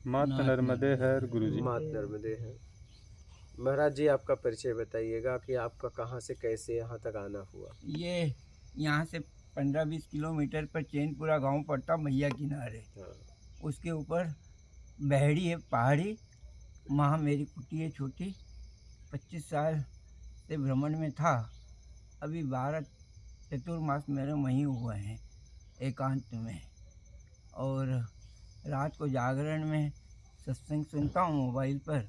माता नर्मदे हर गुरुजी। मात नर्मदे है। महाराज जी, आपका परिचय बताइएगा कि आपका कहाँ से कैसे यहाँ तक आना हुआ। ये यहाँ से 15-20 किलोमीटर पर चैनपुरा गांव पड़ता, मैया किनारे। हाँ। उसके ऊपर बहड़ी है, पहाड़ी। वहाँ मेरी कुटी है छोटी। 25 साल से भ्रमण में था। अभी 12 चतुर्मास मेरे वहीं हुए हैं एकांत में। और रात को जागरण में सत्संग सुनता हूँ मोबाइल पर,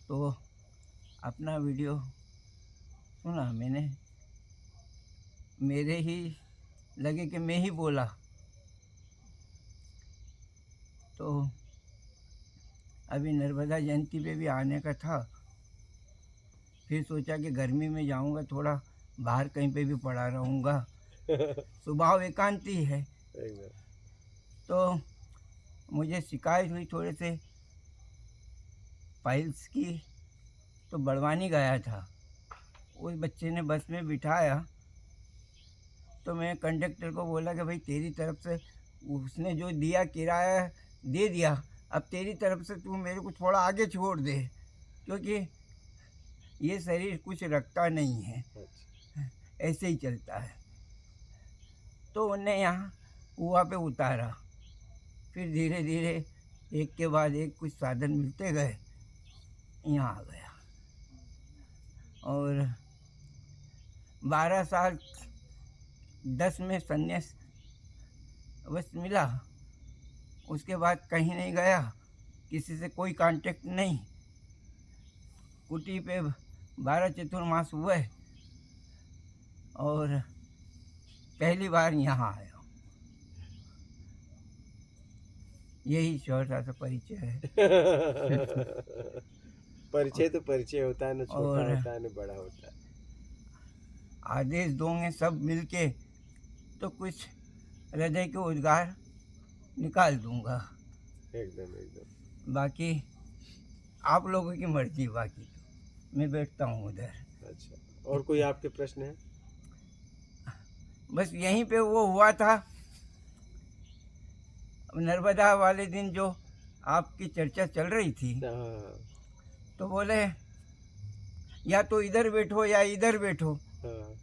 तो अपना वीडियो सुना मैंने। मेरे ही लगे कि मैं ही बोला, तो अभी नर्मदा जयंती पे भी आने का था। फिर सोचा कि गर्मी में जाऊंगा, थोड़ा बाहर कहीं पे भी पड़ा रहूँगा। स्वभाव एकांती है। तो मुझे शिकायत हुई थोड़े से फाइल्स की, तो बड़वानी गया था। उस बच्चे ने बस में बिठाया, तो मैं कंडक्टर को बोला कि भाई तेरी तरफ से उसने जो दिया किराया दे दिया, अब तेरी तरफ से तू मेरे को थोड़ा आगे छोड़ दे, क्योंकि ये शरीर कुछ रखता नहीं है, ऐसे ही चलता है। तो उन्हें यहाँ कुआ पे उतारा। फिर धीरे धीरे एक के बाद एक कुछ साधन मिलते गए, यहाँ आ गया। और 12 साल 10 में संन्यास बस मिला। उसके बाद कहीं नहीं गया, किसी से कोई कांटेक्ट नहीं। कुटी पे 12 चतुर्मास हुए और पहली बार यहाँ आया। यही छोटा सा परिचय है। परिचय तो परिचय होता है, ना छोटा और होता है ना बड़ा होता है। आदेश दोगे सब मिलके तो कुछ हृदय के उद्गार निकाल दूंगा। एकदम एकदम। बाकी आप लोगों की मर्जी। बाकी तो मैं बैठता हूँ उधर। अच्छा, और कोई आपके प्रश्न है? बस यहीं पे वो हुआ था नर्मदा वाले दिन जो आपकी चर्चा चल रही थी, हाँ। तो बोले या तो इधर बैठो या इधर बैठो। हाँ।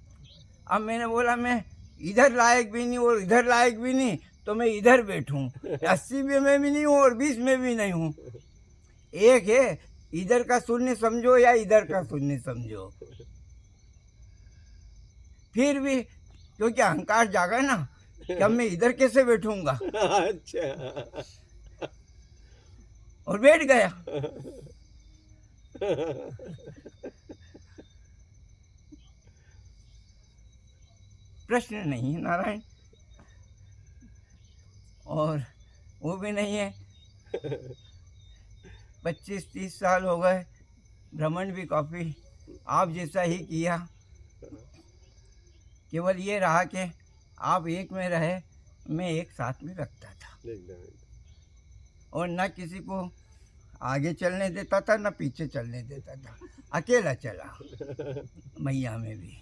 अब मैंने बोला मैं इधर लायक भी नहीं और इधर लायक भी नहीं, तो मैं इधर बैठूं। 80 में भी नहीं हूँ और 20 में भी नहीं हूँ। एक है, इधर का शून्य समझो या इधर का शून्य समझो। फिर भी क्योंकि अहंकार जागा ना कि अब मैं इधर कैसे बैठूंगा, अच्छा। और बैठ गया। प्रश्न नहीं है नारायण, और वो भी नहीं है। 25-30 साल हो गए, भ्रमण भी काफी आप जैसा ही किया। केवल ये रहा कि आप एक में रहे, मैं एक साथ में रखता था, और न किसी को आगे चलने देता था न पीछे चलने देता था, अकेला चला मैया में भी।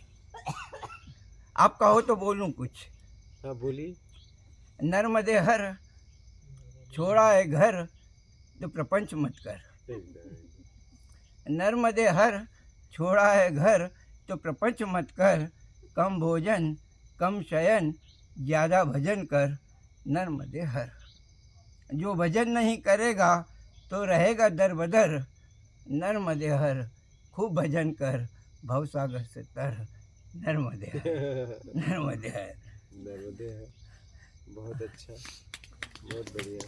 आप कहो तो बोलूं कुछ? हाँ बोलिए। नर्मदे हर छोड़ा है घर, तो प्रपंच मत कर। नर्मदे हर छोड़ा है घर, तो प्रपंच मत कर। कम भोजन कम शयन, ज़्यादा भजन कर। नर्मदे हर। जो भजन नहीं करेगा तो रहेगा दर बदर। नर्मदे हर। खूब भजन कर, भवसागर से तर। नर्मदे हर। नर्मदे हर। नर्मदे है। बहुत अच्छा, बहुत बढ़िया।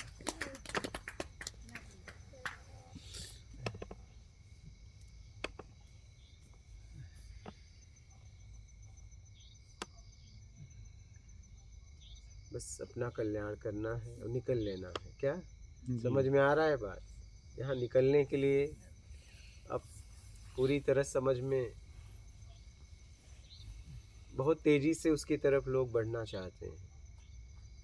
बस अपना कल्याण करना है और निकल लेना है। क्या समझ में आ रहा है बात? यहाँ निकलने के लिए अब पूरी तरह समझ में, बहुत तेजी से उसकी तरफ लोग बढ़ना चाहते हैं,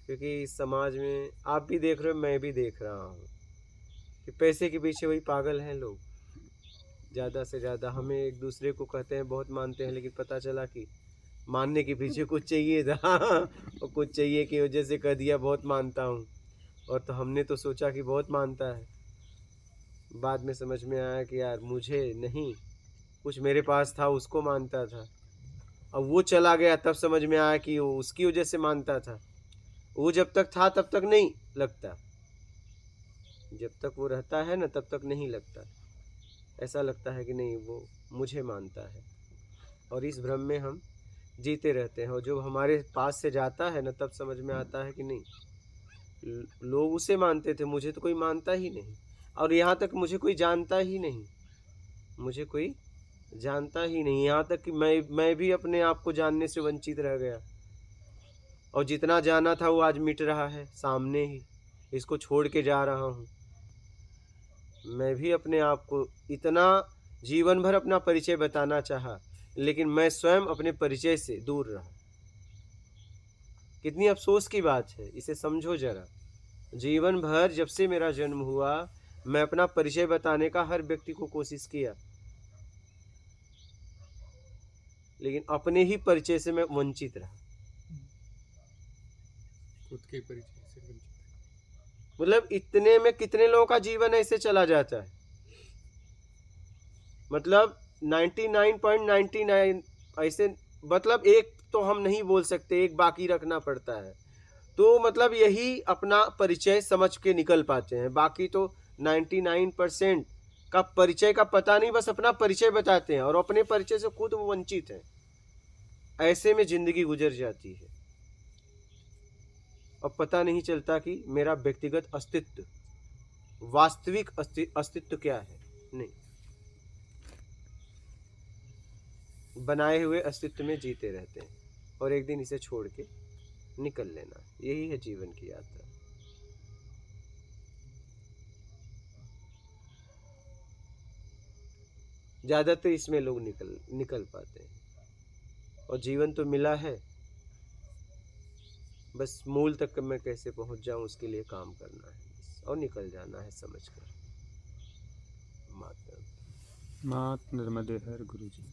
क्योंकि समाज में आप भी देख रहे हो, मैं भी देख रहा हूँ कि पैसे के पीछे वही पागल हैं लोग। ज़्यादा से ज़्यादा हमें एक दूसरे को कहते हैं बहुत मानते हैं, लेकिन पता चला कि मानने के पीछे कुछ चाहिए था और कुछ चाहिए की वजह से कह दिया बहुत मानता हूँ। और तो हमने तो सोचा कि बहुत मानता है, बाद में समझ में आया कि यार मुझे नहीं, कुछ मेरे पास था उसको मानता था। अब वो चला गया तब समझ में आया कि वो उसकी वजह से मानता था। वो जब तक था तब तक नहीं लगता, जब तक वो रहता है ना तब तक नहीं लगता। ऐसा लगता है कि नहीं वो मुझे मानता है, और इस भ्रम में हम जीते रहते हैं। और जब हमारे पास से जाता है ना तब समझ में आता है कि नहीं, लोग उसे मानते थे, मुझे तो कोई मानता ही नहीं, और यहाँ तक मुझे कोई जानता ही नहीं, मुझे कोई जानता ही नहीं। यहाँ तक कि मैं भी अपने आप को जानने से वंचित रह गया, और जितना जाना था वो आज मिट रहा है सामने ही, इसको छोड़ के जा रहा हूँ। मैं भी अपने आप को इतना जीवन भर अपना परिचय बताना चाहा, लेकिन मैं स्वयं अपने परिचय से दूर रहा। कितनी अफसोस की बात है, इसे समझो जरा। जीवन भर जब से मेरा जन्म हुआ मैं अपना परिचय बताने का हर व्यक्ति को कोशिश किया, लेकिन अपने ही परिचय से मैं वंचित रहा। खुद के परिचय से वंचित। मतलब इतने में कितने लोगों का जीवन ऐसे चला जाता है। मतलब 99.99 ऐसे, मतलब एक तो हम नहीं बोल सकते, एक बाकी रखना पड़ता है। तो मतलब यही अपना परिचय समझ के निकल पाते हैं, बाकी तो 99% का परिचय का पता नहीं, बस अपना परिचय बताते हैं और अपने परिचय से खुद वो वंचित हैं। ऐसे में जिंदगी गुजर जाती है और पता नहीं चलता कि मेरा व्यक्तिगत अस्तित्व, वास्तविक अस्तित्व क्या है। नहीं, बनाए हुए अस्तित्व में जीते रहते हैं और एक दिन इसे छोड़ के निकल लेना, यही है जीवन की यात्रा। ज्यादातर इसमें लोग निकल पाते हैं, और जीवन तो मिला है, बस मूल तक मैं कैसे पहुंच जाऊं उसके लिए काम करना है बस, और निकल जाना है समझकर। माता मात नर्मदे हर गुरु जी।